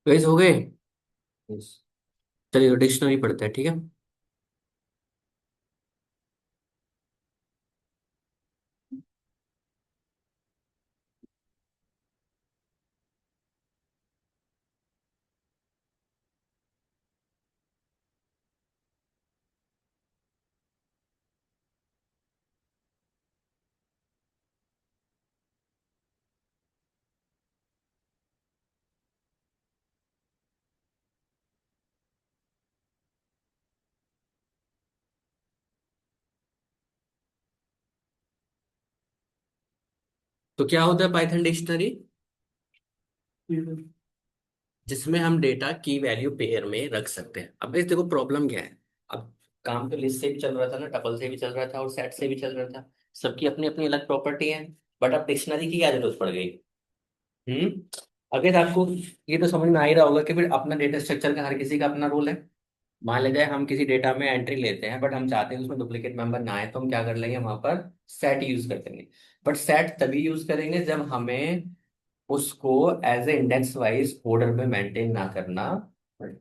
Guys हो गए। Yes. चलिए डिक्शनरी पढ़ते हैं, ठीक है। तो क्या होता है पाइथन डिक्शनरी? जिसमें हम डेटा की वैल्यू पेयर में रख सकते हैं। अब इस देखो प्रॉब्लम क्या है। अब काम तो लिस्ट से भी चल रहा था ना, टपल से भी चल रहा था और सेट से भी चल रहा था। सबकी अपनी अपनी अलग प्रॉपर्टी है। बट अब डिक्शनरी की क्या जरूरत पड़ गई? हम्म। अगर आपको ये तो समझ में आ ही रहा होगा कि फिर अपना डेटा स्ट्रक्चर का हर किसी का अपना रोल है। मान लेते हैं हम किसी डेटा में एंट्री लेते हैं बट हम चाहते हैं उसमें डुप्लीकेट मेंबर ना आए, तो हम क्या कर लेंगे, वहां पर सेट यूज कर देंगे। बट सेट तभी यूज करेंगे जब हमें उसको as a index wise order में मेंटेन ना करना पड़े।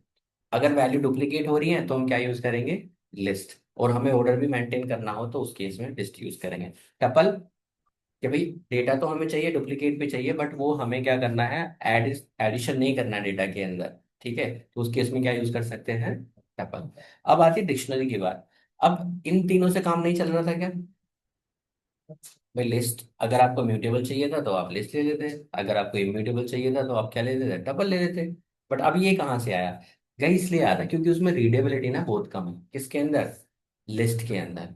अगर वैल्यू डुप्लीकेट हो रही है तो हम क्या यूज करेंगे, लिस्ट। और हमें ऑर्डर भी मेंटेन करना हो तो उस केस में लिस्ट यूज करेंगे। टपल, कि भाई डेटा तो हमें चाहिए, डुप्लीकेट भी चाहिए, बट वो हमें क्या करना है, एडिशन नहीं करना डेटा के अंदर। ठीक है, तो उस केस में क्या यूज कर सकते हैं, टपल। अब आती है डिक्शनरी की बात। अब इन तीनों से काम नहीं चल रहा था क्या? भाई लिस्ट, अगर आपको म्यूटेबल चाहिए था तो आप लिस्ट ले लेते, अगर आपको इम्यूटेबल चाहिए था तो आप क्या ले लेते, टपल ले लेते। बट अब ये कहाँ से आया? गई इसलिए आया था क्योंकि उसमें रीडेबिलिटी ना बहुत कम है। किसके अंदर? लिस्ट के अंदर।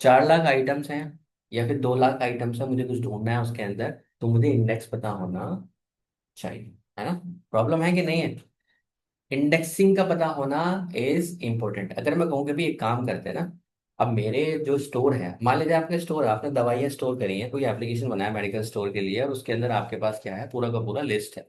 4 लाख आइटम्स हैं या फिर 2 लाख आइटम्स है, मुझे कुछ ढूंढना है उसके अंदर, तो मुझे इंडेक्स पता होना चाहिए, है ना। प्रॉब्लम है कि नहीं है? इंडेक्सिंग का पता होना इज इंपॉर्टेंट। अगर मैं कहूँ कि भी एक काम करते हैं ना, अब मेरे जो स्टोर है, मान लीजिए आपके स्टोर, आपने दवाइयाँ स्टोर करी हैं, कोई एप्लीकेशन बनाया मेडिकल स्टोर के लिए, और उसके अंदर आपके पास क्या है, पूरा का पूरा लिस्ट है।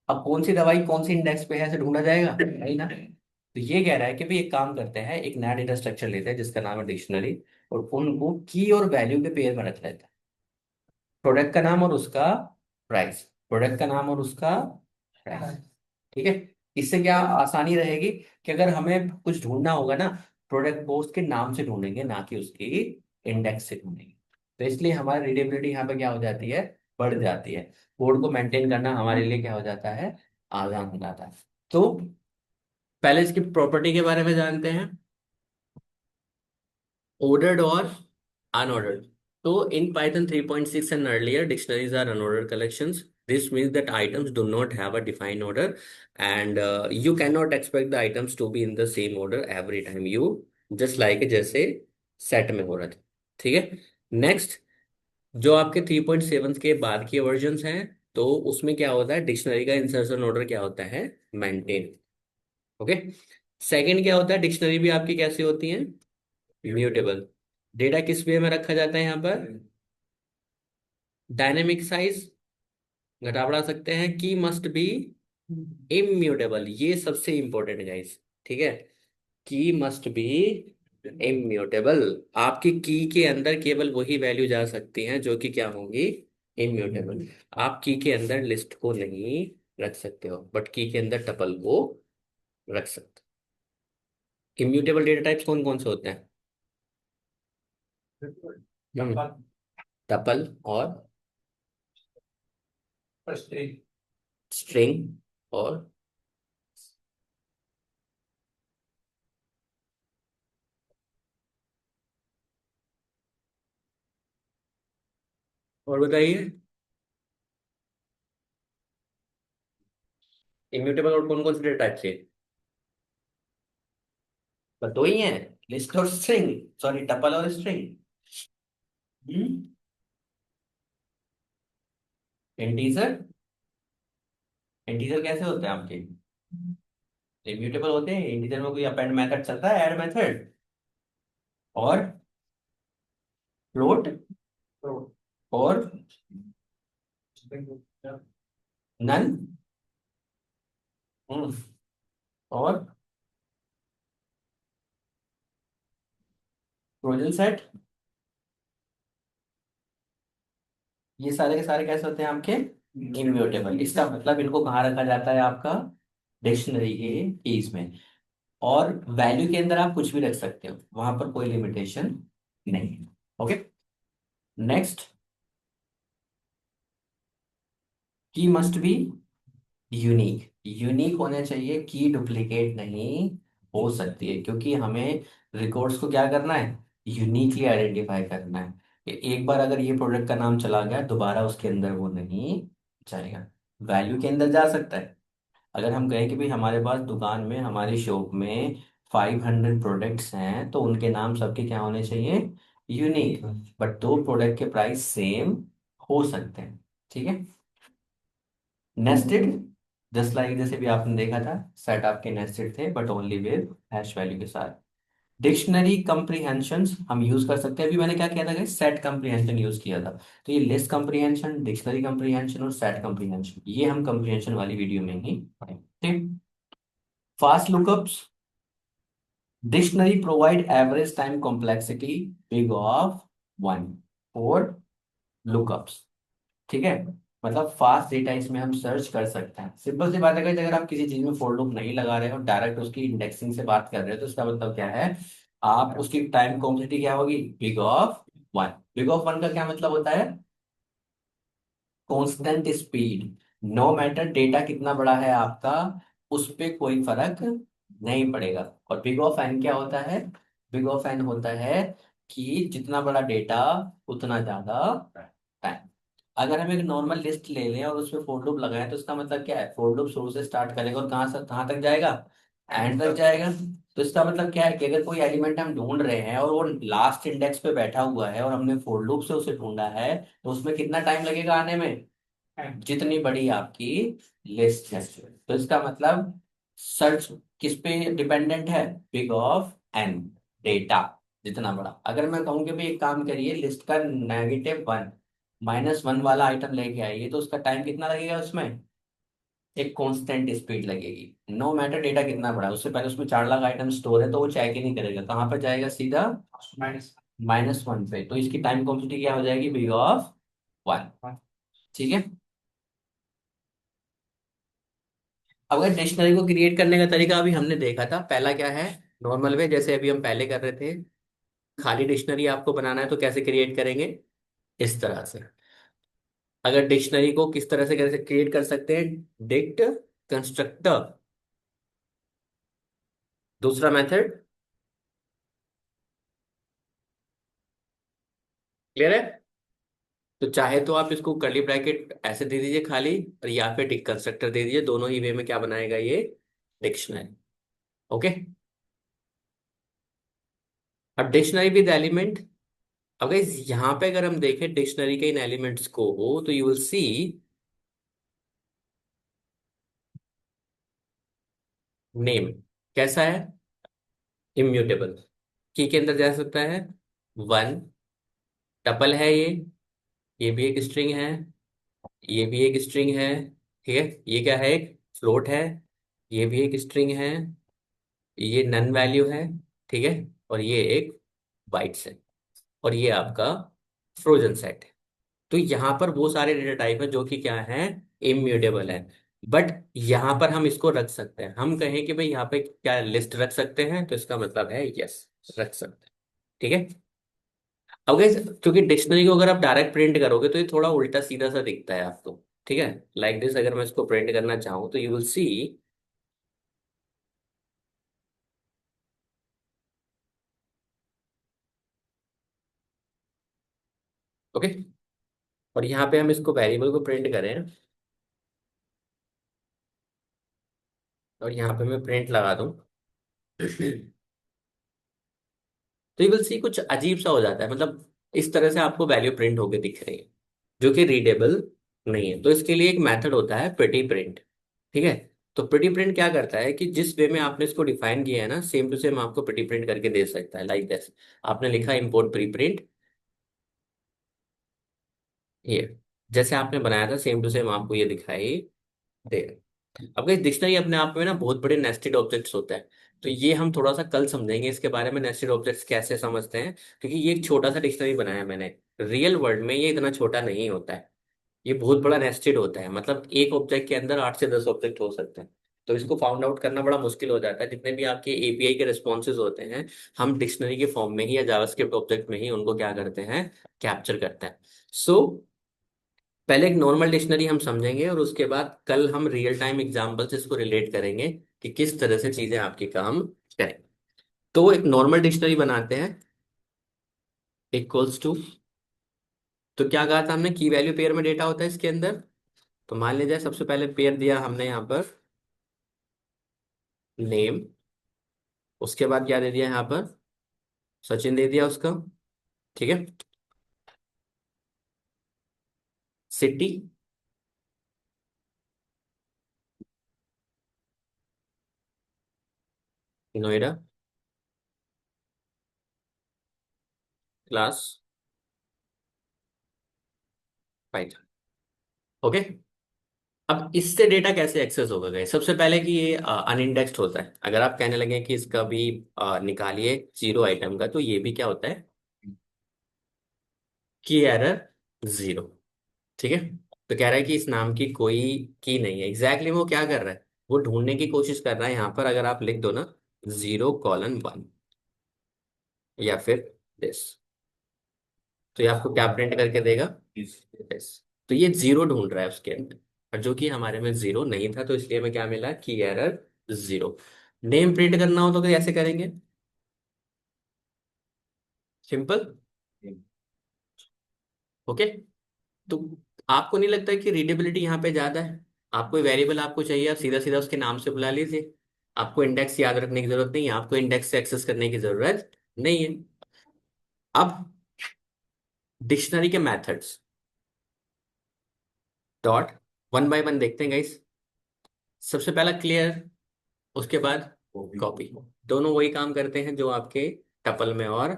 अब कौन सी दवाई कौन सी इंडेक्स पे है ऐसे ढूंढा जाएगा नहीं ना। तो ये कह रहा है कि भाई एक काम करते हैं, एक नया डेटा स्ट्रक्चर लेते हैं जिसका नाम है डिक्शनरी, और उनको की और वैल्यू के पेयर में रख लेते हैं। प्रोडक्ट का नाम और उसका प्राइस, प्रोडक्ट का नाम और उसका प्राइस। ठीक है। इससे क्या आसानी रहेगी कि अगर हमें कुछ ढूंढना होगा ना, प्रोडक्ट को उसके नाम से ढूंढेंगे, ना कि उसकी इंडेक्स से ढूंढेंगे। तो इसलिए हमारी रीडेबिलिटी यहाँ पे क्या हो जाती है, बढ़ जाती है। कोड को मेंटेन करना हमारे लिए क्या हो जाता है, आसान हो जाता है। तो पहले इसकी प्रॉपर्टी के बारे में जानते हैं, ordered or unordered. So in Python 3.6 and earlier, dictionaries are unordered collections. This means that items do not have a defined order, and you cannot expect the items to be in the same order every time you, just like जैसे set में हो रहा था। ठीक है। Next, जो आपके 3.7 के बाद के वर्जन्स हैं, तो उसमें क्या होता है, डिक्शनरी का इंसर्शन ऑर्डर क्या होता है, मेंटेन। ओके। सेकंड क्या होता है, डिक्शनरी भी आपकी कैसी होती है, म्यूटेबल। डेटा किस वे में रखा जाता है यहाँ पर, डायनेमिक साइज, घटा बढ़ा सकते हैं, की मस्ट बी इम्यूटेबल, ये सबसे इंपॉर्टेंट है गाइस। ठीक है, की मस्ट बी इम्यूटेबल। आपकी की के अंदर केवल वही वैल्यू जा सकती हैं जो कि क्या होंगी, इम्यूटेबल। आप की के अंदर लिस्ट को नहीं रख सकते हो, बट की के अंदर टपल को रख सकते हो। इम्यूटेबल डेटा टाइप्स कौन कौन से होते हैं? टपल और स्ट्रिंग और बताइए, इम्यूटेबल और कौन कौन से डेटा टाइप से? बस दो ही हैं, लिस्ट और स्ट्रिंग, सॉरी टपल और स्ट्रिंग। हम्म। इंटीजर, इंटीजर कैसे होते हैं आपके, इम्यूटेबल होते हैं। इंटीजर में कोई अपेंड मेथड चलता है, ऐड मेथड, और फ्लोट, और नन, और ट्रोजन सेट। ये सारे के सारे कैसे होते हैं आपके, इम्यूटेबल, इसका मतलब इनको कहाँ रखा जाता है आपका, डिक्शनरी के कीज में। और वैल्यू के अंदर आप कुछ भी रख सकते हो, वहां पर कोई लिमिटेशन नहीं है। ओके। नेक्स्ट, की मस्ट बी यूनिक, यूनिक होने चाहिए, की डुप्लीकेट नहीं हो सकती है, क्योंकि हमें रिकॉर्ड्स को क्या करना है, यूनिकली आइडेंटिफाई करना है। कि एक बार अगर ये प्रोडक्ट का नाम चला गया, दोबारा उसके अंदर वो नहीं जाएगा। वैल्यू के अंदर जा सकता है। अगर हम कहें कि भाई हमारे पास दुकान में, हमारी शॉप में 500 प्रोडक्ट्स हैं, तो उनके नाम सबके क्या होने चाहिए, यूनिक। बट दो प्रोडक्ट के प्राइस सेम हो सकते हैं। ठीक है। नेस्टेड, जस्ट लाइक जैसे भी आपने देखा था, सेट आपके नेस्टेड थे but only with hash value के साथ। डिक्शनरी कंप्रीहेंशंस हम यूज कर सकते हैं। अभी मैंने क्या किया था, सेट कंप्रीहेंशन यूज किया था। तो ये लिस्ट कंप्रीहेंशन, डिक्शनरी कंप्रीहेंशन और सेट कंप्रीहेंशन, ये हम कंप्रीहेंशन वाली वीडियो में ही पढ़ेंगे। ठीक। Fast lookups, dictionary provide average time complexity big of 1 for lookups. ठीक है। मतलब फास्ट डेटा इसमें हम सर्च कर सकते हैं। सिंपल सी बात है guys, अगर आप किसी चीज में फॉर लूप नहीं लगा रहे हो, डायरेक्ट उसकी इंडेक्सिंग से बात कर रहे हो, तो इसका मतलब क्या है, आप उसकी टाइम कॉम्प्लेक्सिटी क्या होगी, बिग ऑफ 1। बिग ऑफ 1 का क्या मतलब होता है, constant speed. No matter data कितना बड़ा है आपका, उस पे कोई फर्क नहीं पड़ेगा। और बिग ऑफ एन क्या होता है, बिग ऑफ एन होता है कि जितना बड़ा डेटा उतना ज्यादा टाइम। अगर हम एक नॉर्मल लिस्ट ले लें और उसमें फोर लूप लगाएं, तो इसका मतलब क्या है, फोर लूप शुरू से स्टार्ट करेगा और कहाँ से कहाँ तक जाएगा, एंड तक जाएगा। तो इसका मतलब क्या है कि अगर कोई एलिमेंट हम ढूंढ रहे हैं और वो लास्ट इंडेक्स पे बैठा हुआ है और हमने फोर लूप से उसे ढूंढा है, तो उसमें कितना टाइम लगेगा आने में, जितनी बड़ी आपकी लिस्ट है। तो इसका मतलब सर्च किस पे डिपेंडेंट है, बिग ऑफ एन, डेटा जितना बड़ा। अगर मैं कहूँ कि भाई एक काम करिए, लिस्ट का -1 -1 वाला आइटम लेके आइए, तो उसका टाइम कितना लगेगा उसमें, एक कांस्टेंट स्पीड लगेगी। नो मैटर डेटा कितना बड़ा है, उससे पहले उसमें 4 लाख आइटम स्टोर है, तो वो चेक ही नहीं करेगा, कहाँ पर जाएगा, सीधा -1 पे। तो इसकी टाइम कॉम्प्लेक्सिटी क्या हो जाएगी, बिग ऑफ 1। ठीक है। अब अगर डिक्शनरी को क्रिएट करने का तरीका अभी हमने देखा था, पहला क्या है, नॉर्मल वे, जैसे अभी हम पहले कर रहे थे। खाली डिक्शनरी आपको बनाना है तो कैसे क्रिएट करेंगे, इस तरह से। अगर डिक्शनरी को किस तरह से कैसे क्रिएट कर सकते हैं, डिक्ट कंस्ट्रक्टर। दूसरा मेथड, क्लियर है। तो चाहे तो आप इसको कर्ली ब्रैकेट ऐसे दे दीजिए खाली, और या फिर डिक्ट कंस्ट्रक्टर दे दीजिए, दोनों ही वे में क्या बनाएगा ये, डिक्शनरी। ओके। अब डिक्शनरी विद एलिमेंट, अब guys, यहाँ पे अगर हम देखें डिक्शनरी के इन एलिमेंट्स को, तो यू विल सी नेम कैसा है, इम्यूटेबल। की के अंदर जा सकता है 1, टपल है ये भी एक स्ट्रिंग है, ये भी एक स्ट्रिंग है। ठीक है। ये क्या है, एक फ्लोट है, ये भी एक स्ट्रिंग है, ये नन वैल्यू है। ठीक है। और ये एक बाइट्स है, और ये आपका फ्रोजन सेट है। तो यहाँ पर वो सारे डेटा टाइप है जो कि क्या है, इम्यूटेबल है। बट यहाँ पर हम इसको रख सकते हैं, हम कहें कि भाई यहाँ पे क्या लिस्ट रख सकते हैं, तो इसका मतलब है यस, रख सकते हैं। ठीक है। अब guys, क्योंकि डिक्शनरी को अगर आप डायरेक्ट प्रिंट करोगे तो ये थोड़ा उल्टा सीधा सा दिखता है आपको। ठीक है। लाइक दिस, अगर मैं इसको प्रिंट करना चाहूँ तो यू विल सी, ओके। और यहाँ पे हम इसको वेरिएबल को प्रिंट करें, और यहाँ पे मैं प्रिंट लगा दूं, तो यू विल सी कुछ अजीब सा हो जाता है। मतलब इस तरह से आपको वैल्यू प्रिंट होके दिख रही है, जो कि रीडेबल नहीं है। तो इसके लिए एक मेथड होता है प्रिटी प्रिंट। ठीक है। तो प्रिटी प्रिंट क्या करता है कि जिस वे में आपने इसको डिफाइन किया है ना, सेम टू सेम आपको प्रिटी प्रिंट करके दे सकता है। लाइक दिस, आपने लिखा इंपोर्ट प्री प्रिंट, ये जैसे आपने बनाया था सेम टू सेम आपको ये दिखाई दे। अब इस डिक्शनरी अपने आप में ना बहुत बड़े नेस्टेड ऑब्जेक्ट्स होते हैं। तो ये हम थोड़ा सा कल समझेंगे इसके बारे में, नेस्टेड ऑब्जेक्ट्स कैसे समझते हैं, क्योंकि ये एक छोटा सा डिक्शनरी बनाया है मैंने। रियल वर्ल्ड में ये इतना छोटा नहीं होता है। ये बहुत बड़ा नेस्टेड होता है, मतलब एक ऑब्जेक्ट के अंदर 8 से 10 ऑब्जेक्ट हो सकते हैं। तो इसको फाउंड आउट करना बड़ा मुश्किल हो जाता है। जितने भी आपके एपीआई के रिस्पॉन्सेज होते हैं, हम डिक्शनरी के फॉर्म में ही या जावास्क्रिप्ट ऑब्जेक्ट में ही उनको क्या करते हैं, कैप्चर करते हैं। सो पहले एक नॉर्मल डिक्शनरी हम समझेंगे, और उसके बाद कल हम रियल टाइम एग्जाम्पल से इसको रिलेट करेंगे कि किस तरह से चीजें आपकी काम करें। तो एक नॉर्मल डिक्शनरी बनाते हैं, इक्वल्स टू, तो क्या कहा था हमने, की वैल्यू पेयर में डेटा होता है इसके अंदर। तो मान लीजिए सबसे पहले पेयर दिया हमने यहाँ पर नेम, उसके बाद क्या दे दिया यहाँ पर, सचिन दे दिया उसका, ठीक है। City, Noida, class, Python, okay. अब इससे डेटा कैसे एक्सेस होगा गए, सबसे पहले कि ये अनइंडेक्स्ड होता है। अगर आप कहने लगे कि इसका भी निकालिए जीरो आइटम का, तो ये भी क्या होता है, की एरर जीरो, ठीक है। तो कह रहा है कि इस नाम की कोई की नहीं है। एग्जैक्टली वो क्या कर रहा है, वो ढूंढने की कोशिश कर रहा है। यहाँ पर अगर आप लिख दो ना 0:1, या फिर दिस, तो ये आपको क्या प्रिंट करके देगा, दिस। तो ये जीरो ढूंढ रहा है उसके अंदर, और जो कि हमारे में जीरो नहीं था, तो इसलिए हमें क्या मिला, की एरर जीरो। नेम प्रिंट करना हो तो कैसे करेंगे, सिंपल, ओके। तो आपको नहीं लगता है कि रीडेबिलिटी यहाँ पे ज्यादा है। आपको वेरिएबल आपको चाहिए, आप सीधा सीधा उसके नाम से बुला लीजिए। आपको इंडेक्स याद रखने की जरूरत नहीं है, आपको इंडेक्स से एक्सेस करने की जरूरत नहीं है। अब डिक्शनरी के methods, dot, one by one देखते हैं गाइस। सबसे पहला क्लियर, उसके बाद कॉपी। दोनों वही काम करते हैं जो आपके टपल में और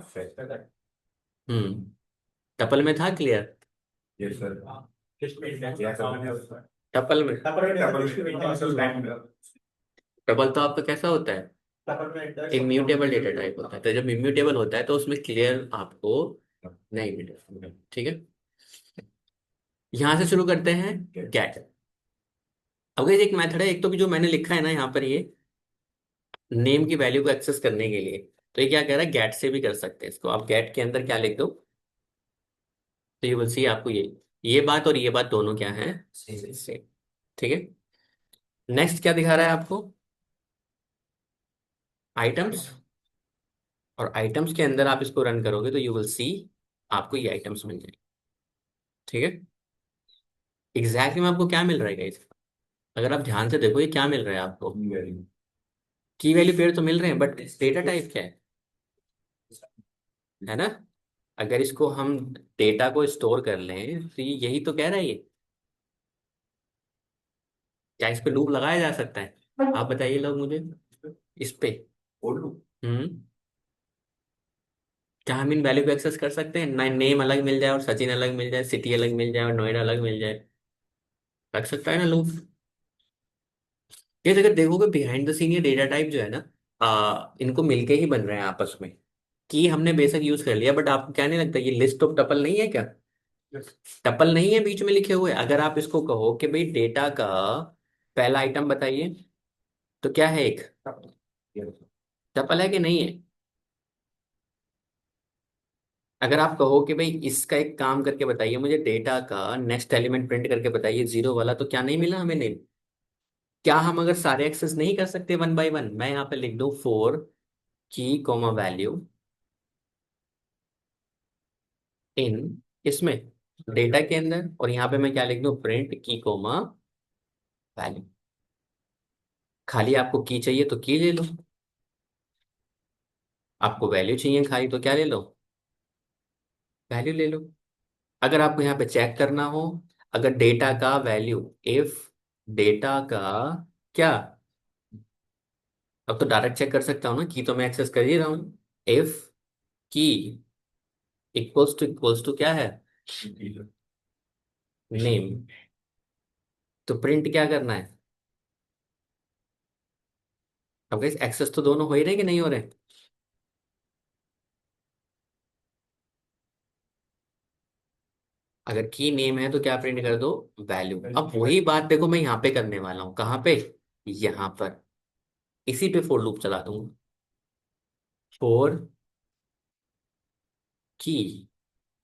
टपल में था, क्लियर। टपल में, टपल तो आपका कैसा होता है, इम्यूटेबल डेटा टाइप होता है। तो जब इम्यूटेबल होता है तो उसमें क्लियर आपको नहीं मिलेगा, ठीक है। यहां से शुरू करते हैं, गेट। अब guys एक मेथड है, एक तो भी जो मैंने लिखा है ना यहाँ पर, ये नेम की वैल्यू को एक्सेस करने के लिए। तो ये क्या कह रहा है, गेट से भी कर सकते हैं इसको। आप गेट के अंदर क्या लिख दो, तो यू विल सी आपको ये बात और ये बात दोनों क्या है, सेम, ठीक है। नेक्स्ट क्या दिखा रहा है आपको, आइटम्स। और आइटम्स के अंदर आप इसको रन करोगे तो यू विल सी आपको ये आइटम्स मिल जाएंगे, ठीक है। एग्जैक्टली में आपको क्या मिल रहा है गाइस, अगर आप ध्यान से देखो ये क्या मिल रहा है आपको, की वैल्यू पेयर तो मिल रहे हैं, बट डेटा टाइप क्या है ना। अगर इसको हम डेटा को स्टोर कर लें तो ये यही तो कह रहा है ये। क्या इस पे लूप लगाया जा सकता है, आप बताइए लोग मुझे, इस पे। हम्म, क्या हम इन वैल्यू को एक्सेस कर सकते हैं ना, नेम अलग मिल जाए और सचिन अलग मिल जाए, सिटी अलग मिल जाए और नोएडा अलग मिल जाए, रख सकता है ना लूप। ये अगर देखोगे बिहाइंड द सीन, ये डेटा टाइप जो है ना, इनको मिलके ही बन रहे हैं आपस में। की हमने बेशक यूज कर लिया, बट आपको क्या नहीं लगता ये लिस्ट ऑफ टपल नहीं है क्या, टपल नहीं है बीच में लिखे हुए। अगर आप इसको कहो कि भाई डेटा का पहला आइटम बताइए, तो क्या है, एक टपल है कि नहीं है। अगर आप कहो कि भाई इसका एक काम करके बताइए, मुझे डेटा का नेक्स्ट एलिमेंट प्रिंट करके बताइए जीरो वाला, तो क्या नहीं मिला हमें नेम। क्या हम अगर सारे एक्सेस नहीं कर सकते वन बाय वन, मैं यहाँ पे लिख दूं फोर की कॉमा वैल्यू इन, इसमें डेटा के अंदर, और यहाँ पे मैं क्या लिख दूं, प्रिंट की कोमा वैल्यू। खाली आपको की चाहिए तो की ले लो, आपको वैल्यू चाहिए खाली तो क्या ले लो, वैल्यू ले लो। अगर आपको यहाँ पे चेक करना हो, अगर डेटा का वैल्यू, इफ डेटा का क्या, अब तो डायरेक्ट चेक कर सकता हूँ ना, की तो मैं एक्सेस कर ही रहा हूँ। इफ की इक्वल्स टू क्या है, नेम, तो प्रिंट क्या करना है। अब गाइस एक्सेस तो दोनों हो ही रहे कि नहीं हो रहे, अगर की नेम है तो क्या प्रिंट कर दो, वैल्यू। अब वही बात देखो मैं यहाँ पे करने वाला हूँ, कहाँ पे, यहाँ पर। इसी पे फोर लूप चला दूंगा। फोर की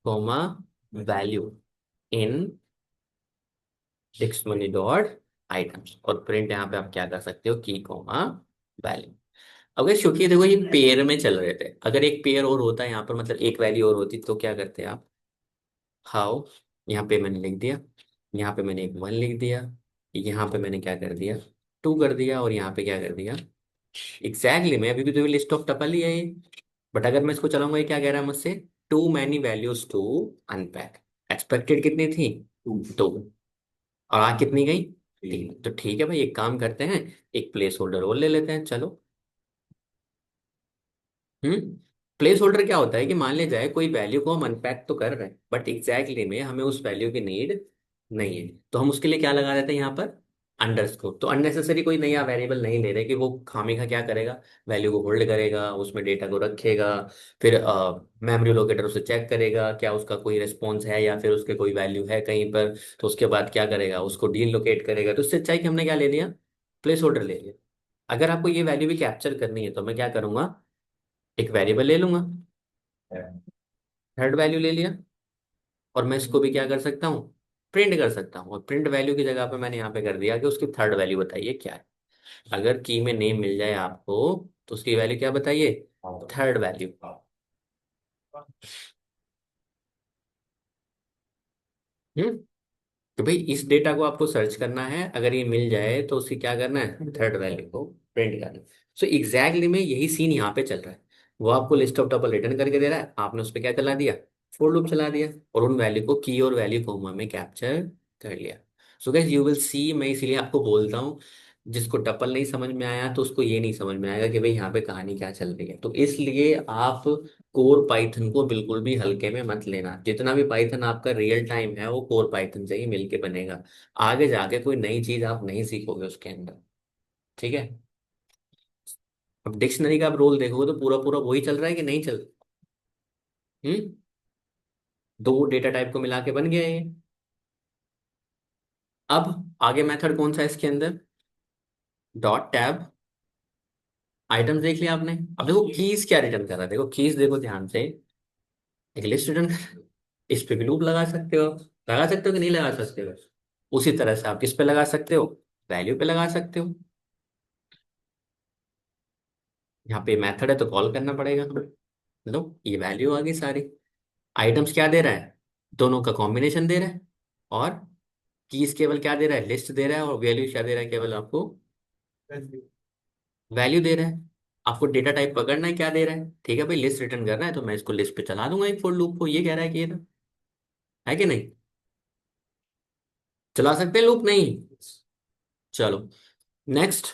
comma value in dictionary dot items, और प्रिंट यहाँ पे आप क्या कर सकते हो, की कॉमा वैल्यू। अगर क्योंकि देखो ये पेयर में चल रहे थे, अगर एक पेयर और होता है यहाँ पर, मतलब एक वैल्यू और होती तो क्या करते आप, हाउ, यहाँ पे मैंने लिख दिया, यहाँ पे मैंने एक वन लिख दिया, यहाँ पे मैंने क्या कर दिया, टू कर दिया, और यहाँ पे क्या कर दिया, एग्जैक्टली मैं अभी भी तो लिस्ट ऑफ टपल ही है ये। बट अगर मैं इसको चलाऊंगा, ये क्या कह रहा है मुझसे, too many values to unpack. Expected कितनी थी, टू, और आ कितनी गई, तीन। तो ठीक है भाई, एक काम करते हैं, एक प्लेस होल्डर और ले लेते हैं, चलो। प्लेस होल्डर क्या होता है कि मान ले जाए कोई वैल्यू को हम अनपैक तो कर रहे हैं, बट एग्जैक्टली में हमें उस वैल्यू की नीड नहीं है, तो हम उसके लिए क्या लगा देते हैं यहाँ पर, अंडरस्कोर। तो अननेसेसरी कोई नया वेरिएबल नहीं ले रहे कि वो खामी का क्या करेगा, वैल्यू को होल्ड करेगा, उसमें डेटा को रखेगा, फिर मेमोरी लोकेटर उसे चेक करेगा क्या उसका कोई रिस्पॉन्स है या फिर उसके कोई वैल्यू है कहीं पर, तो उसके बाद क्या करेगा, उसको डी लोकेट करेगा। तो इससे अच्छा है कि हमने क्या ले लिया, प्लेस होल्डर ले लिया। अगर आपको ये वैल्यू भी कैप्चर करनी है तो मैं क्या करूंगा, एक वेरिएबल ले लूंगा, थर्ड वैल्यू ले लिया, और मैं इसको भी क्या कर सकता हूँ, प्रिंट कर सकता हूँ। और प्रिंट वैल्यू की जगह पे मैंने यहाँ पे कर दिया कि उसकी थर्ड वैल्यू बताइए क्या है। अगर की में नेम मिल जाए आपको तो उसकी वैल्यू क्या बताइए, थर्ड वैल्यू। हम्म। तो भाई इस डेटा को आपको सर्च करना है, अगर ये मिल जाए तो उसकी क्या करना है, थर्ड वैल्यू को प्रिंट करना है। सो एग्जैक्टली में यही सीन यहाँ पे चल रहा है। वो आपको लिस्ट ऑफ टपल रिटर्न करके दे रहा है, आपने उस पर क्या चला दिया, फोर लूप चला दिया, और उन वैल्यू को की और वैल्यू कोमा में कैप्चर कर लिया। So guys you will see, मैं इसीलिए आपको बोलता हूँ, जिसको टपल नहीं समझ में आया तो उसको ये नहीं समझ में आएगा कि भाई यहाँ पे कहानी क्या चल रही है। तो इसलिए आप कोर पाइथन को बिल्कुल भी हल्के में मत लेना। जितना भी पाइथन आपका रियल टाइम है वो कोर पाइथन से ही मिलके बनेगा। आगे जाके कोई नई चीज आप नहीं सीखोगे उसके अंदर। ठीक है। अब डिक्शनरी का आप रोल देखोगे तो पूरा पूरा वही चल रहा है कि नहीं चल रहा? दो डेटा टाइप को मिला के बन गया ये। अब आगे मेथड कौन सा है इसके अंदर, डॉट टैब आइटम्स देख लिया आपने। अब देखो कीज क्या रिटर्न कर रहा है, देखो कीज देखो ध्यान से, एक लिस्ट रिटर्न कर, इस पे भी लूप लगा सकते हो, लगा सकते हो कि नहीं लगा सकते हो। उसी तरह से आप किस पे लगा सकते हो, वैल्यू पे लगा सकते हो। यहाँ पे मेथड है तो कॉल करना पड़ेगा। लो ये वैल्यू आ गई सारी। आइटम्स क्या दे रहा है, दोनों का कॉम्बिनेशन दे रहा है, और कीज केवल क्या दे रहा है, लिस्ट दे रहा है, और वैल्यू क्या दे रहा है, केवल आपको वैल्यू दे रहा है। आपको डेटा टाइप पकड़ना है क्या दे रहा है, ठीक है भाई, लिस्ट रिटर्न करना है तो मैं इसको लिस्ट पे चला दूंगा एक फॉर लूप को, ये कह रहा है कि ये था, है कि नहीं, चला सकते हैं लूप, नहीं। चलो नेक्स्ट,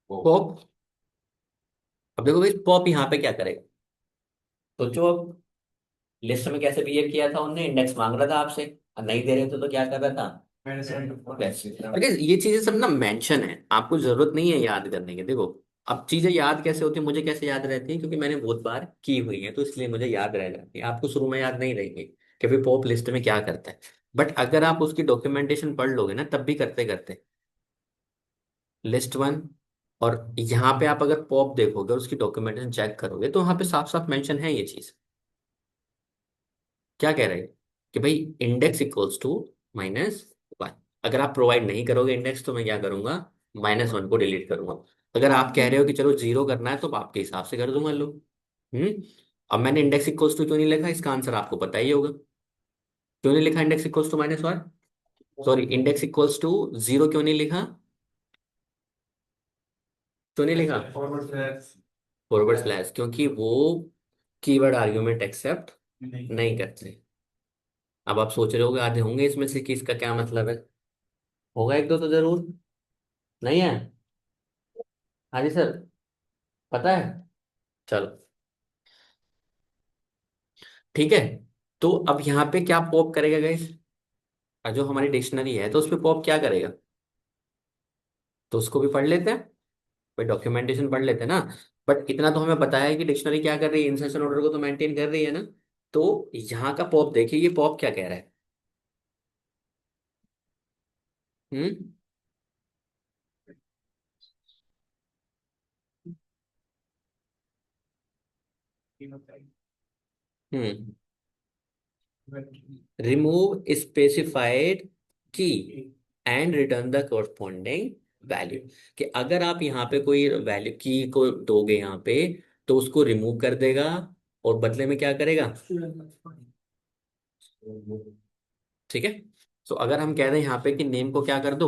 पॉप। अब देखो भाई पॉप यहाँ पे क्या करेगा, तो जो अब लिस्ट में कैसे बिहेव किया था, उनने इंडेक्स मांग रहा था आपसे, और नहीं दे रहे थे तो क्या कर रहा था, अरे ये चीजें सब ना मेंशन है, आपको जरूरत नहीं है याद करने की। देखो अब चीजें याद कैसे होती है, मुझे कैसे याद रहती है, क्योंकि मैंने बहुत बार की हुई है तो इसलिए मुझे याद रह जाती है। आपको शुरू में याद नहीं रहेगी कि भाई पॉप लिस्ट में क्या करता है, बट अगर आप उसकी डॉक्यूमेंटेशन पढ़ लोगे ना तब भी करते करते, लिस्ट वन, और यहाँ पे आप अगर पॉप देखोगे और उसकी डॉक्यूमेंटेशन चेक करोगे तो वहाँ पे साफ साफ मेंशन है ये चीज। क्या कह रहे हैं कि भाई index equals to minus one. अगर आप प्रोवाइड नहीं करोगे इंडेक्स तो मैं क्या करूंगा, माइनस वन को डिलीट करूंगा। अगर आप कह रहे हो कि चलो जीरो करना है तो आपके हिसाब से कर दूंगा लो। हम्म। अब मैंने इंडेक्स इक्वल्स टू क्यों नहीं लिखा, इसका आंसर आपको पता ही होगा। क्यों नहीं लिखा index equals to minus one, sorry index equals to zero क्यों नहीं लिखा, क्यों नहीं लिखा, फॉरवर्ड स्लैश, क्योंकि वो कीवर्ड आर्गुमेंट एक्सेप्ट नहीं करते। अब आप सोच रहे होगे आधे होंगे इसमें से कि इसका क्या मतलब है, होगा एक दो तो जरूर, नहीं है। हाँ जी सर, पता है। चलो ठीक है। तो अब यहाँ पे क्या पॉप करेगा गाइस, जो हमारी डिक्शनरी है तो उस पे पॉप क्या करेगा, तो उसको भी पढ़ लेते हैं, भाई डॉक्यूमेंटेशन पढ़ लेते हैं ना। बट इतना तो हमें पता है कि डिक्शनरी क्या कर रही है, इंसर्शन ऑर्डर को तो मेंटेन कर रही है ना। तो यहाँ का पॉप देखिए, ये पॉप क्या कह रहा है। हम्म। हम्म। Remove specified key and return the corresponding value. कि अगर आप यहाँ पे कोई वैल्यू की को दोगे यहाँ पे, तो उसको रिमूव कर देगा, और बदले में क्या करेगा। ठीक है। तो अगर हम कह रहे हैं यहाँ पे कि नेम को क्या कर दो,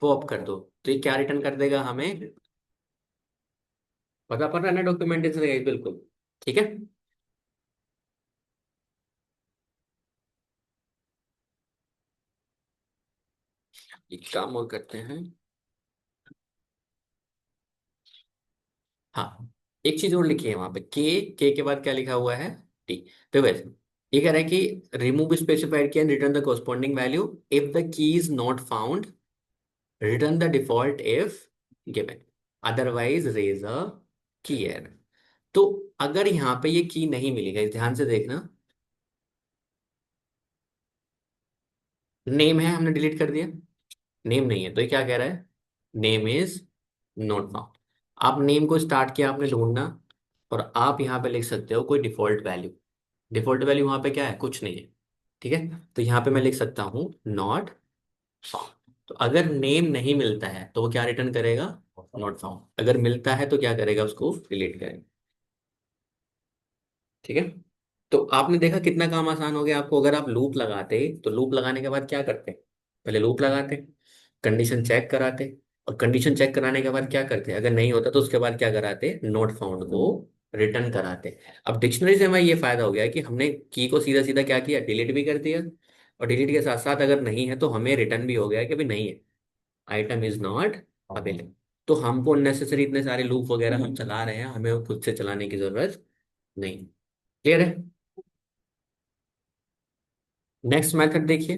पॉप कर दो, तो ये क्या रिटर्न कर देगा हमें। पता पड़ रहा है ना, डॉक्यूमेंटेशन बिल्कुल। ठीक है। एक काम और करते हैं। हाँ, एक चीज और लिखी है वहां पे, के के बाद क्या लिखा हुआ है, टी। तो वैसे ये कह रहा है कि remove specified key and return the corresponding value if the key is not found, return the default if given, otherwise raise a key error. तो अगर यहाँ पे ये की नहीं मिली, गाइस ध्यान से देखना, नेम है हमने डिलीट कर दिया, नेम नहीं है, तो ये क्या कह रहा है, नेम इज नॉट फाउंड। आप नेम को स्टार्ट किया आपने ढूंढना, और आप यहाँ पे लिख सकते हो कोई डिफॉल्ट वैल्यू। डिफॉल्ट वैल्यू वहां पे क्या है, कुछ नहीं है। ठीक है। तो यहाँ पे मैं लिख सकता हूँ नॉट फाउंड। तो अगर नेम नहीं मिलता है तो वो क्या रिटर्न करेगा, नॉट फाउंड। अगर मिलता है तो क्या करेगा, उसको डिलीट करेगा। ठीक है। तो आपने देखा कितना काम आसान हो गया आपको। अगर आप लूप लगाते, तो लूप लगाने के बाद क्या करते, पहले लूप लगाते, कंडीशन चेक कराते, और कंडीशन चेक कराने के बाद क्या करते, अगर नहीं होता तो उसके बाद क्या कराते, नोट फाउंड को रिटर्न कराते। अब डिक्शनरी से हमें ये फायदा हो गया कि हमने की को सीधा सीधा क्या किया, डिलीट भी कर दिया, और डिलीट के साथ साथ अगर नहीं है तो हमें रिटर्न भी हो गया कि भाई नहीं है, आइटम इज नॉट अवेलेबल। तो हमको अननेसेसरी इतने सारे लूप वगैरह हम चला रहे हैं, हमें खुद से चलाने की जरूरत नहीं। क्लियर है। नेक्स्ट मेथड देखिए।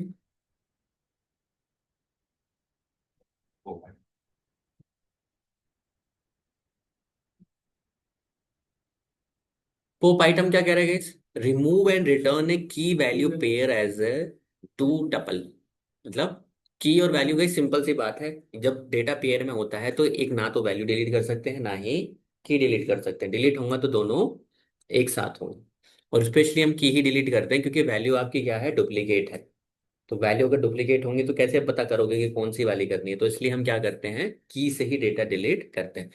पोप आइटम क्या कह रहे हैं, remove and return a key value pair as a two tuple. मतलब की और वैल्यू का सिंपल सी बात है, जब डेटा पेयर में होता है तो एक ना तो वैल्यू डिलीट कर सकते हैं, ना ही की डिलीट कर सकते हैं। डिलीट होगा तो दोनों एक साथ होंगे, और स्पेशली हम की ही डिलीट करते हैं क्योंकि वैल्यू आपकी क्या है, डुप्लीकेट है। तो वैल्यू अगर डुप्लीकेट होंगी तो कैसे पता करोगे कि कौन सी वाली करनी है, तो इसलिए हम क्या करते हैं, की से ही डेटा डिलीट करते हैं।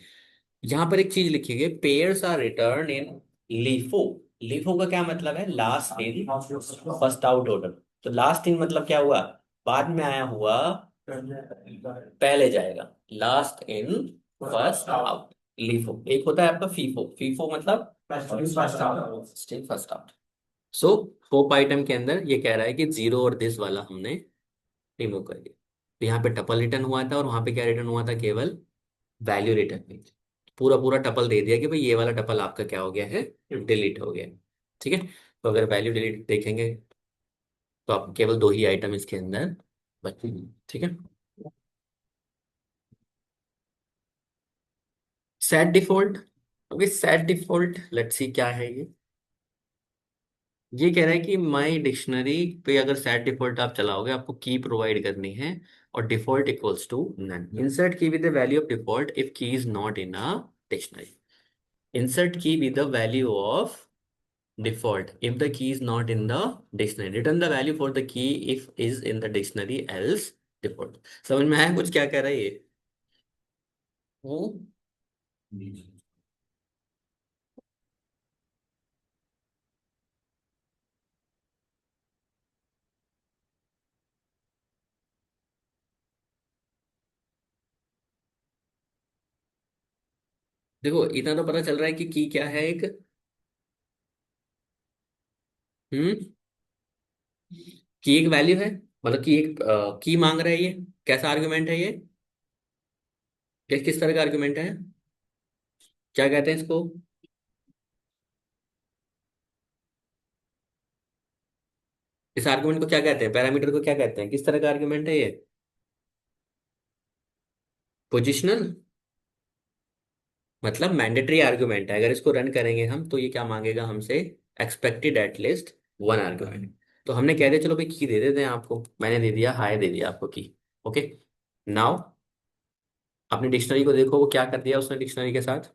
यहाँ पर एक चीज लिखी गई, pairs are return in LIFO. LIFO का क्या मतलब है, last in first out order. तो लास्ट इन मतलब क्या हुआ, बाद में आया हुआ पहले जाएगा, last in first out. LIFO एक होता है आपका फीफो, फीफो मतलब still first out. So pop item के अंदर ये कह रहा है कि जीरो और दिस वाला हमने रिमूव कर दिया। तो यहाँ पे टपल रिटर्न हुआ था, और वहां पे क्या रिटर्न हुआ था, केवल वैल्यू रिटर्न हुई थी। पूरा पूरा टपल दे दिया कि भाई ये वाला टपल आपका क्या हो गया है, डिलीट हो गया है। ठीक है। तो अगर वैल्यू डिलीट देखेंगे तो आप केवल दो ही आइटम इसके अंदर बचेंगे। ठीक है। Set default. Okay, set default let's see क्या है ये कह रहा है कि माई डिक्शनरी पे अगर सेट डिफॉल्ट आप चलाओगे, आपको की प्रोवाइड करनी है, और default equals to none. Insert key with the value of default if key is not in a dictionary. insert key with the value of default if the key is not in the dictionary, return the value for the key if is in the dictionary else default। समझ में आया कुछ क्या कह रहा है ये। हम्म। देखो इतना तो पता चल रहा है कि की क्या है एक। हम्म। की एक वैल्यू है, मतलब कि एक की मांग रहा है ये। कैसा आर्गुमेंट है ये, किस तरह का आर्गुमेंट है, क्या कहते हैं इसको। इस आर्गुमेंट को क्या कहते हैं, पैरामीटर को क्या कहते हैं, किस तरह का आर्गुमेंट है ये। पोजिशनल। मतलब मैंडेटरी आर्गुमेंट है, अगर इसको रन करेंगे हम तो ये क्या मांगेगा हमसे, expected at least one argument. तो हमने कह दिया चलो भाई की दे देते हैं आपको, मैंने दे दिया हाय, दे दिया आपको की। ओके। नाउ अपनी डिक्शनरी को देखो, वो क्या कर दिया उसने डिक्शनरी के साथ,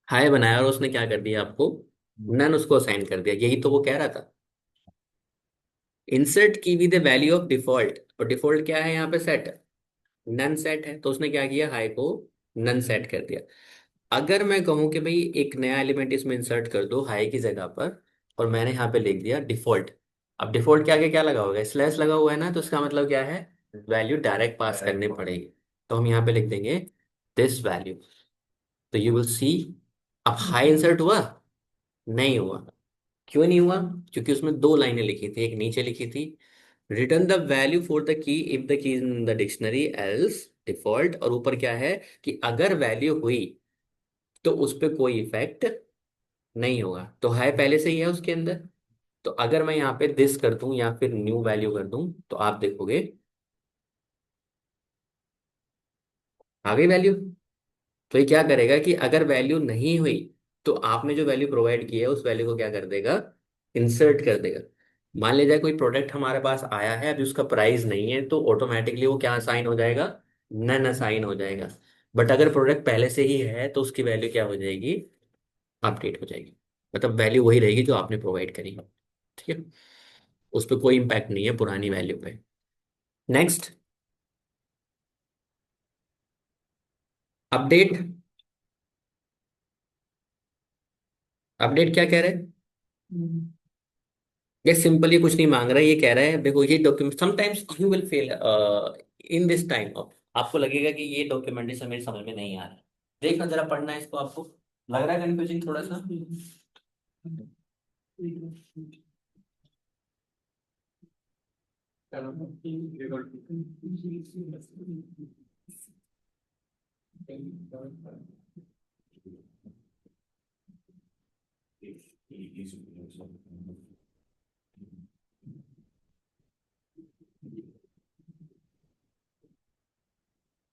हाय बनाया और उसने क्या कर दिया आपको, नन उसको असाइन कर दिया। यही तो वो कह रहा था, insert key with the value of default, और डिफॉल्ट क्या है यहाँ पे, सेट, नन सेट है, तो उसने क्या किया, हाई को नन सेट कर दिया। अगर मैं कहूं कि भाई एक नया एलिमेंट इसमें इंसर्ट कर दो हाई की जगह पर, और मैंने यहाँ पे लिख दिया डिफॉल्ट, अब डिफॉल्ट के आगे क्या लगा होगा, स्लैश लगा हुआ है ना, तो इसका मतलब क्या है, वैल्यू डायरेक्ट पास करनी पड़ेगी। तो हम यहाँ पे लिख देंगे दिस वैल्यू। तो यू विल सी, अब हाई इंसर्ट हुआ, नहीं हुआ। क्यों नहीं हुआ, क्योंकि उसमें दो लाइनें लिखी थी, एक नीचे लिखी थी, return the value for the key if the की in the dictionary else default, और ऊपर क्या है कि अगर वैल्यू हुई तो उस पर कोई इफेक्ट नहीं होगा। तो है पहले से ही है उसके अंदर। तो अगर मैं यहाँ पे दिस कर दूं या फिर न्यू वैल्यू कर दूं तो आप देखोगे आ गई वैल्यू। तो ये क्या करेगा कि अगर वैल्यू नहीं हुई तो आपने जो वैल्यू प्रोवाइड की है उस वैल्यू को क्या कर देगा, इंसर्ट कर देगा। मान लीजिए कोई प्रोडक्ट हमारे पास आया है, अभी उसका प्राइस नहीं है, तो ऑटोमेटिकली वो क्या असाइन हो जाएगा, नन असाइन हो जाएगा। बट अगर प्रोडक्ट पहले से ही है तो उसकी वैल्यू क्या हो जाएगी, अपडेट हो जाएगी। मतलब वैल्यू वही रहेगी जो आपने प्रोवाइड करी। ठीक है, उस पर कोई इम्पैक्ट नहीं है पुरानी वैल्यू पे। Next, update. अपडेट क्या कह रहे हैं, ये सिंपली कुछ नहीं मांग रहा है, ये कह रहा है देखो ये document sometimes you will fail in this time, आपको लगेगा कि ये डॉक्यूमेंटेशन मेरे समझ में नहीं आ रहा है। देखना जरा, पढ़ना है इसको, आपको लग रहा है कंफ्यूजिंग थोड़ा सा।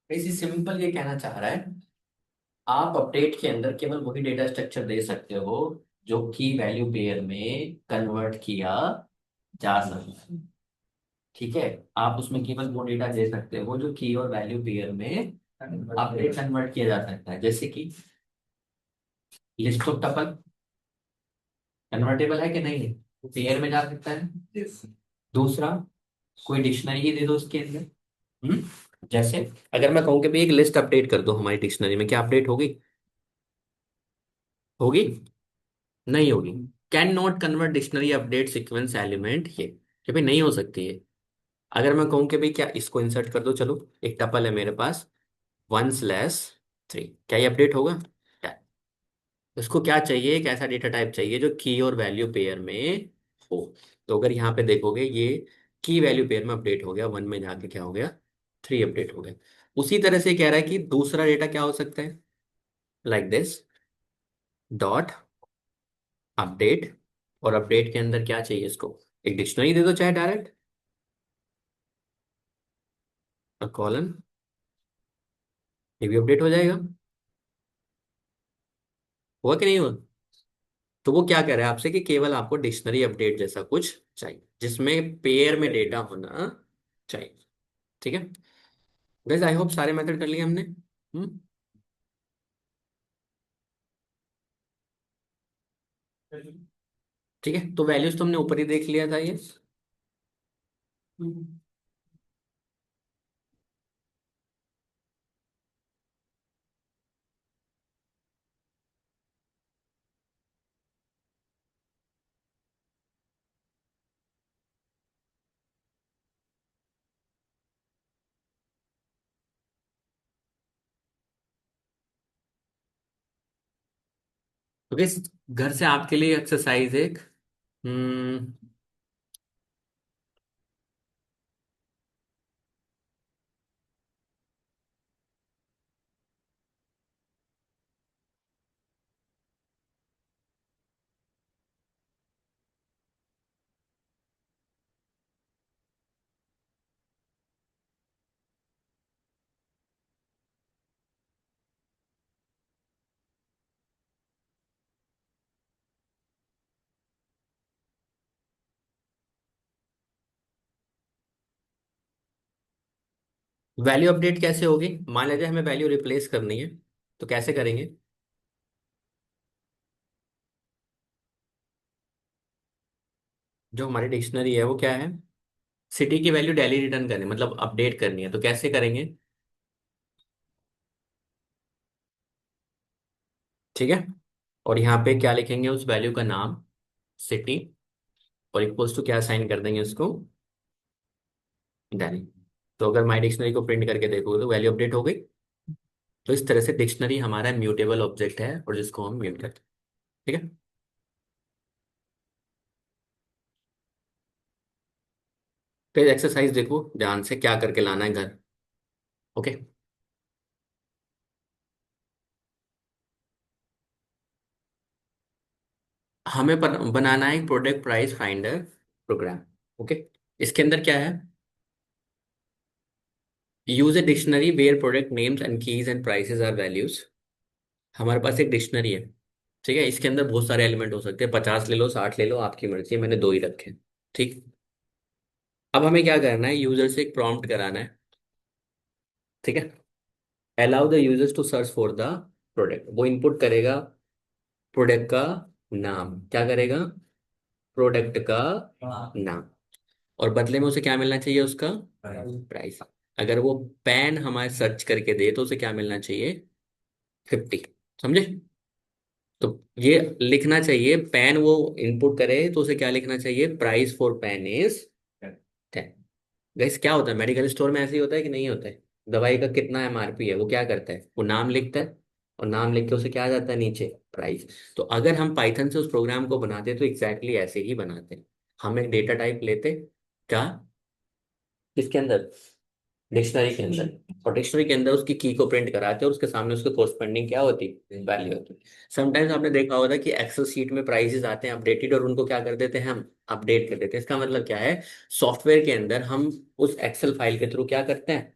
इसी सिंपल ये कहना चाह रहा है, आप अपडेट के अंदर केवल वही डेटा स्ट्रक्चर दे सकते हो जो की वैल्यू पेयर में कन्वर्ट किया जा सके। ठीक है, आप उसमें केवल वो डेटा दे सकते हो जो की और वैल्यू पेयर में अपडेट कन्वर्ट किया जा सकता है। जैसे कि लिस्ट ऑफ टपल कन्वर्टेबल है कि नहीं है, पेयर में जा सकता है। दूसरा, कोई डिक्शनरी ही दे दो उसके अंदर। हम्म जैसे अगर मैं कहूँ कि भाई एक लिस्ट अपडेट कर दो हमारी डिक्शनरी में, क्या अपडेट होगी, होगी, नहीं होगी। Can not convert dictionary update sequence element, ये कि भाई नहीं हो सकती है। अगर मैं कहूँ कि भाई क्या इसको इंसर्ट कर दो, चलो एक टपल है मेरे पास 1/3, क्या ये अपडेट होगा, क्या, उसको क्या चाहिए, एक ऐसा डेटा टाइप चाहिए जो की और वैल्यू पेयर में हो। तो अगर यहाँ पे देखोगे ये की वैल्यू पेयर में अपडेट हो गया, वन में जाके क्या हो गया, 3 अपडेट हो गया। उसी तरह से कह रहा है कि दूसरा डेटा क्या हो सकता है, लाइक दिस, डॉट अपडेट, और अपडेट के अंदर क्या चाहिए इसको, एक डिक्शनरी दे दो चाहे डायरेक्ट, और कॉलन, ये भी अपडेट हो जाएगा। हुआ कि नहीं हुआ। तो वो क्या कह रहा है आपसे कि केवल आपको डिक्शनरी अपडेट जैसा कुछ चाहिए जिसमें पेयर में डेटा होना चाहिए। ठीक है, गाइस आई होप सारे मेथड कर लिए हमने। ठीक है, तो वैल्यूज तो हमने ऊपर ही देख लिया था ये। तो गाइस घर से आपके लिए एक्सरसाइज एक, हम्म वैल्यू अपडेट कैसे होगी? मान लीजिए हमें वैल्यू रिप्लेस करनी है, तो कैसे करेंगे? जो हमारी डिक्शनरी है वो क्या है? सिटी की वैल्यू डेली रिटर्न करनी, मतलब अपडेट करनी है, तो कैसे करेंगे? ठीक है। और यहाँ पे क्या लिखेंगे? उस वैल्यू का नाम, सिटी, और इक्वल्स टू क्या साइन कर देंगे उसको? डेली। तो अगर माई डिक्शनरी को प्रिंट करके देखोगे तो वैल्यू अपडेट हो गई। तो इस तरह से डिक्शनरी हमारा म्यूटेबल ऑब्जेक्ट है और जिसको हम म्यूट करते हैं। ठीक है। तो एक्सरसाइज देखो ध्यान से, क्या करके लाना है घर। ओके। हमें बनाना है product price finder program. Okay. इसके अंदर क्या है? Use a dictionary where product names and keys and prices are values. हमारे पास एक डिक्शनरी है, ठीक है, इसके अंदर बहुत सारे एलिमेंट हो सकते हैं, 50 ले लो, 60 ले लो, आपकी मर्जी है, मैंने दो ही रखे हैं। ठीक। अब हमें क्या करना है? यूजर से एक प्रॉम्प्ट कराना है। ठीक है। Allow the users to search for the product. वो इनपुट करेगा प्रोडक्ट का नाम। क्या करेगा? प्रोडक्ट का नाम। और बदले में उसे क्या मिलना चाहिए? उसका प्राइस। अगर वो पेन हमारे सर्च करके दे तो उसे क्या मिलना चाहिए? 50। समझे? तो ये लिखना चाहिए, पेन वो इनपुट करे तो उसे क्या लिखना चाहिए? Price for pen is 10। Gas क्या होता है मेडिकल स्टोर में? ऐसे ही होता है कि नहीं होता है? दवाई का कितना एमआरपी है, वो क्या करता है? वो नाम लिखता है, और नाम लिख के उसे क्या आ जाता है नीचे? प्राइस। तो अगर हम पाइथन से उस प्रोग्राम को बनाते तो एग्जैक्टली ऐसे ही बनाते। हम एक डेटा टाइप लेते, क्या, किसके अंदर? डिक्शनरी के अंदर। और डिक्शनरी के अंदर उसकी की को प्रिंट कराते और उसके सामने उसके कोरस्पॉन्डिंग क्या होती? वैल्यू होती। समटाइम्स आपने देखा होगा कि एक्सेल शीट में प्राइसेस आते हैं अपडेटेड, और उनको क्या कर देते हैं? हम अपडेट कर देते हैं। इसका मतलब क्या है? सॉफ्टवेयर के अंदर हम उस एक्सेल फाइल के थ्रू क्या करते हैं?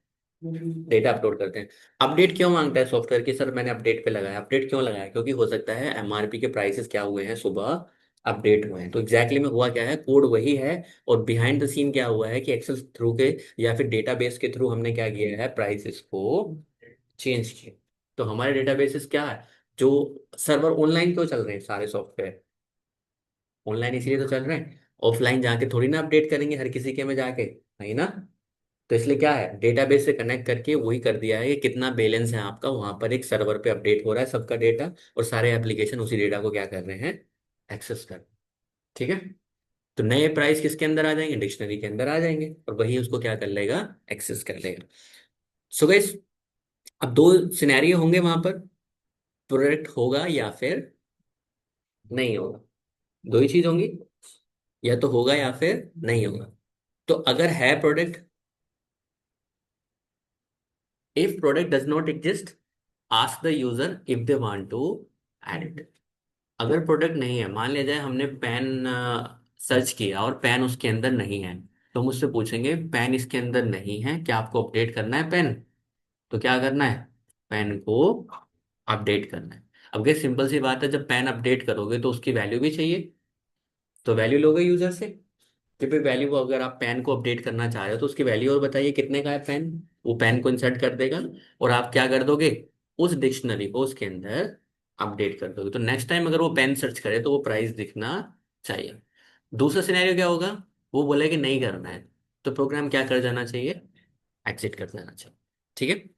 डेटा अपलोड करते हैं। अपडेट क्यों मांगता है सॉफ्टवेयर की? सर मैंने अपडेट पे लगाया। अपडेट क्यों लगाया? क्योंकि हो सकता है एमआरपी के प्राइसेस क्या हुए हैं, सुबह अपडेट हुए हैं। तो एग्जैक्टली में हुआ क्या है? कोड वही है, और बिहाइंड द सीन क्या हुआ है कि एक्सेल थ्रू के या फिर डेटाबेस के थ्रू हमने क्या किया है? प्राइसेस को चेंज किया। तो हमारे डेटाबेसेस क्या है? जो सर्वर ऑनलाइन क्यों चल रहे हैं? सारे सॉफ्टवेयर ऑनलाइन इसीलिए तो चल रहे हैं। ऑफलाइन जाके थोड़ी ना अपडेट करेंगे हर किसी के में जाके, नहीं ना। तो इसलिए क्या है? डेटाबेस से कनेक्ट करके वही कर दिया है कि कितना बैलेंस है आपका, वहां पर एक सर्वर पे अपडेट हो रहा है सबका डेटा, और सारे एप्लीकेशन उसी डेटा को क्या कर रहे हैं? एक्सेस कर। ठीक है। तो नए प्राइस किसके अंदर आ जाएंगे? डिक्शनरी के अंदर आ जाएंगे, और वही उसको क्या कर लेगा? एक्सेस कर लेगा। सो गाइस, अब दो सिनेरियो होंगे वहां पर, प्रोडक्ट होगा या फिर नहीं होगा। दो ही चीज होंगी, या तो होगा या फिर नहीं होगा। तो अगर है product, if product does not exist, ask the user if they want to add it. अगर प्रोडक्ट नहीं है, मान लिया जाए हमने पेन सर्च किया और पेन उसके अंदर नहीं है, तो मुझसे पूछेंगे पेन इसके अंदर नहीं है, क्या आपको अपडेट करना है पेन? तो क्या करना है? पेन को अपडेट करना है। अब ये सिंपल सी बात है, जब पेन अपडेट करोगे तो उसकी वैल्यू भी चाहिए, तो वैल्यू लोगे यूजर से। कि भाई वैल्यू, अगर आप पेन को अपडेट करना चाह रहे हो तो उसकी वैल्यू और बताइए कितने का है पेन। वो पेन को इंसर्ट कर देगा, और आप क्या कर दोगे? उस डिक्शनरी को उसके अंदर अपडेट कर दोगे। तो नेक्स्ट टाइम अगर वो पेन सर्च करे तो वो प्राइस दिखना चाहिए। दूसरा सिनेरियो क्या होगा? वो बोले कि नहीं करना है, तो प्रोग्राम क्या कर जाना चाहिए? एग्जिट कर देना चाहिए। ठीक है।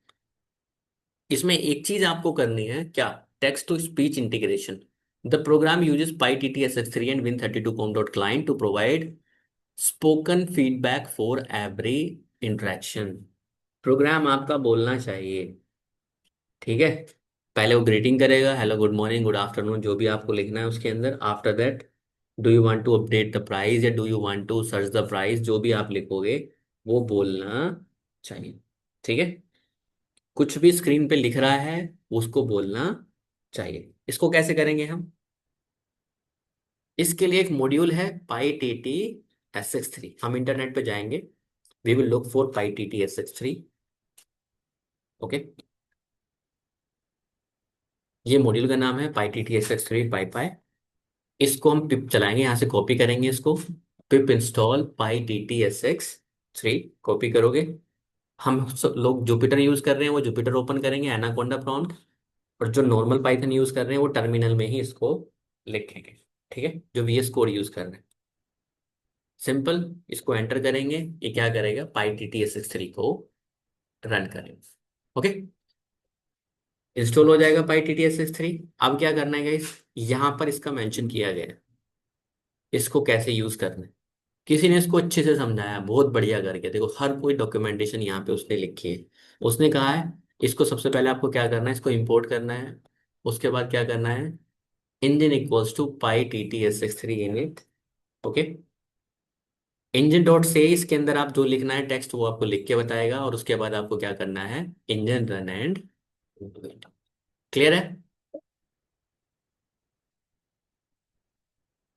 इसमें एक चीज आपको करनी है, क्या? Text to speech integration. The program uses PyTTSX3 and Win32com.client to provide spoken feedback for every interaction. Program आपका बोलना चाहिए, ठीक है। पहले वो ग्रीटिंग करेगा, hello, good morning, good afternoon, जो भी आपको लिखना है उसके अंदर। After that, do you want to update the price, या do you want to search the price, जो भी आप लिखोगे वो बोलना चाहिए। ठीक है। कुछ भी स्क्रीन पे लिख रहा है उसको बोलना चाहिए। इसको कैसे करेंगे हम? इसके लिए एक मॉड्यूल है PyTT-SX3। हम इंटरनेट पे जाएंगे, we will look for PyTT-SX3। Okay. ये मॉड्यूल का नाम है PyTT-SX3 PyPy। इसको हम पिप चलाएंगे, यहाँ से कॉपी करेंगे इसको। पिप इंस्टॉल PyTT-SX3, कॉपी करोगे, हम सब लोग जुपिटर यूज कर रहे हैं, वो जुपिटर ओपन करेंगे एनाकोंडा प्रॉम्प्ट, और जो नॉर्मल पाइथन यूज कर रहे हैं वो टर्मिनल में ही इसको लिखेंगे। ठीक है, जो VS कोड यूज कर रहे हैं। सिंपल, इसको एंटर करेंगे, ये क्या करेगा, PyTTSX3 को रन करेगा। ओके, इंस्टॉल हो जाएगा PyTTSX3। अब क्या करना है गाइस, यहाँ पर इसका मेंशन किया गया है, इसको कैसे यूज करना है। किसी ने इसको अच्छे से समझाया, बहुत बढ़िया करके, देखो हर कोई डॉक्यूमेंटेशन यहाँ पे उसने लिखी है। उसने कहा है इसको सबसे पहले आपको क्या करना है, इसको इंपोर्ट करना है। उसके बाद क्या करना है, engine equals to PyTTSX3 init. Okay, engine dot से इसके अंदर आप जो लिखना है टेक्स्ट वो आपको लिख के बताएगा, और उसके बाद आपको क्या करना है, इंजन रन एंड। क्लियर है।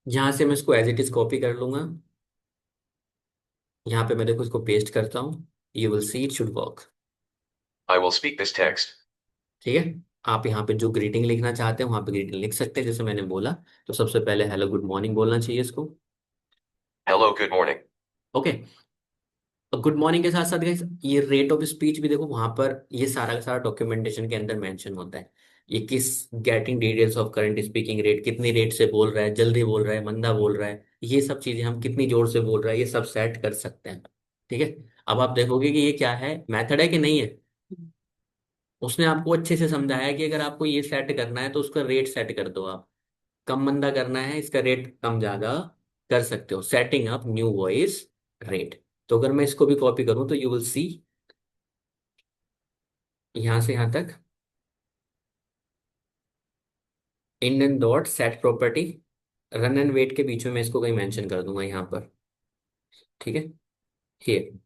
यहाँ से मैं इसको एज इट इज कॉपी कर लूंगा, यहाँ पे मैं देखो इसको पेस्ट करता हूँ, you will see it should work. I will speak this text. ठीक है, आप यहाँ पे जो ग्रीटिंग लिखना चाहते हैं वहां पे ग्रीटिंग लिख सकते हैं, जैसे मैंने बोला। तो सबसे पहले हेलो गुड मॉर्निंग बोलना चाहिए इसको। Hello, good morning. ओके, तो गुड मॉर्निंग के साथ साथ guys, ये रेट ऑफ स्पीच भी देखो वहां पर, ये सारा का सारा डॉक्यूमेंटेशन के अंदर मेंशन होता है। ये किस, getting details of current speaking rate, कितनी रेट से बोल रहा है, जल्दी बोल रहा है, मंदा बोल रहा है, ये सब चीजें, हम कितनी जोर से बोल रहा है, ये सब सेट कर सकते हैं। ठीक है, अब आप देखोगे कि ये क्या है, मेथड है कि नहीं है। उसने आपको अच्छे से समझाया कि अगर आपको ये सेट करना है तो उसका रेट सेट कर दो आप, कम मंदा करना है इसका रेट कम ज्यादा कर सकते हो, setting up new voice rate. तो अगर मैं इसको भी कॉपी करूं तो यू विल सी, यहां से यहां तक, Indian dot set property, run and wait के बीच में मैं इसको कहीं मेंशन कर दूंगा यहाँ पर। ठीक है, here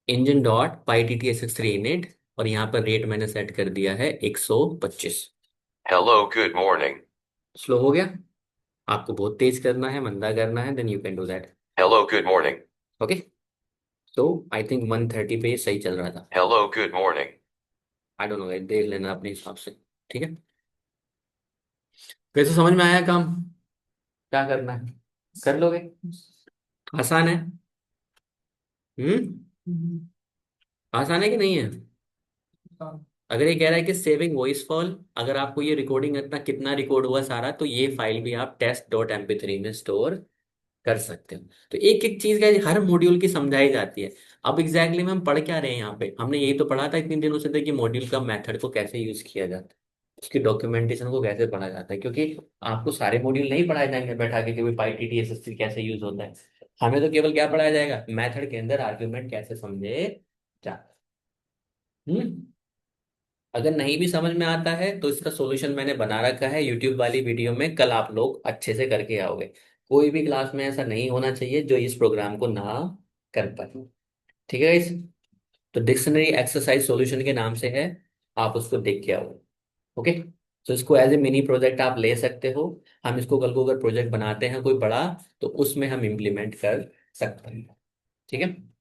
engine dot PyTTSX3 init, और यहाँ पर रेट मैंने सेट कर दिया है 125। Hello, good morning. स्लो हो गया, आपको बहुत तेज करना है, मंदा करना है, then you can do that. Hello, good morning. Okay, तो आई थिंक 130 पे ये सही चल रहा था। Hello, good morning. I don't know, देख लेना अपने हिसाब से। ठीक है, वैसे समझ में आया काम, क्या करना है कर लोगे, आसान है। हम्म, आसान है कि नहीं है। अगर ये कह रहा है कि सेविंग वॉइस फॉल, अगर आपको ये रिकॉर्डिंग इतना कितना रिकॉर्ड हुआ सारा, तो ये फाइल भी आप test.mp3 में स्टोर कर सकते हो। तो एक एक चीज का हर मॉड्यूल की समझाई जाती है। अब एग्जैक्टली में हम पढ़ क्या रहे हैं यहाँ पे, हमने यही तो पढ़ा था इतने दिनों से था कि मॉड्यूल का मेथड को कैसे यूज किया जाता है, उसकी डॉक्यूमेंटेशन को कैसे पढ़ा जाता है, क्योंकि आपको सारे मॉड्यूल नहीं पढ़ाए जाएंगे बैठा के भाई PyTTSX कैसे यूज होता है। हमें तो केवल क्या पढ़ाया जाएगा, मेथड के अंदर आर्ग्यूमेंट कैसे समझे जाते हैं। अगर नहीं भी समझ में आता है तो इसका सॉल्यूशन मैंने बना रखा है यूट्यूब वाली वीडियो में, कल आप लोग अच्छे से करके आओगे। कोई भी क्लास में ऐसा नहीं होना चाहिए जो इस प्रोग्राम को ना कर पाए। ठीक है इस, तो डिक्शनरी एक्सरसाइज सॉल्यूशन के नाम से है, आप उसको देख के आओ। ओके, तो इसको एज ए मिनी प्रोजेक्ट आप ले सकते हो। हम इसको कल को अगर प्रोजेक्ट बनाते हैं कोई बड़ा, तो उसमें हम इम्प्लीमेंट कर सकते हैं। ठीक है।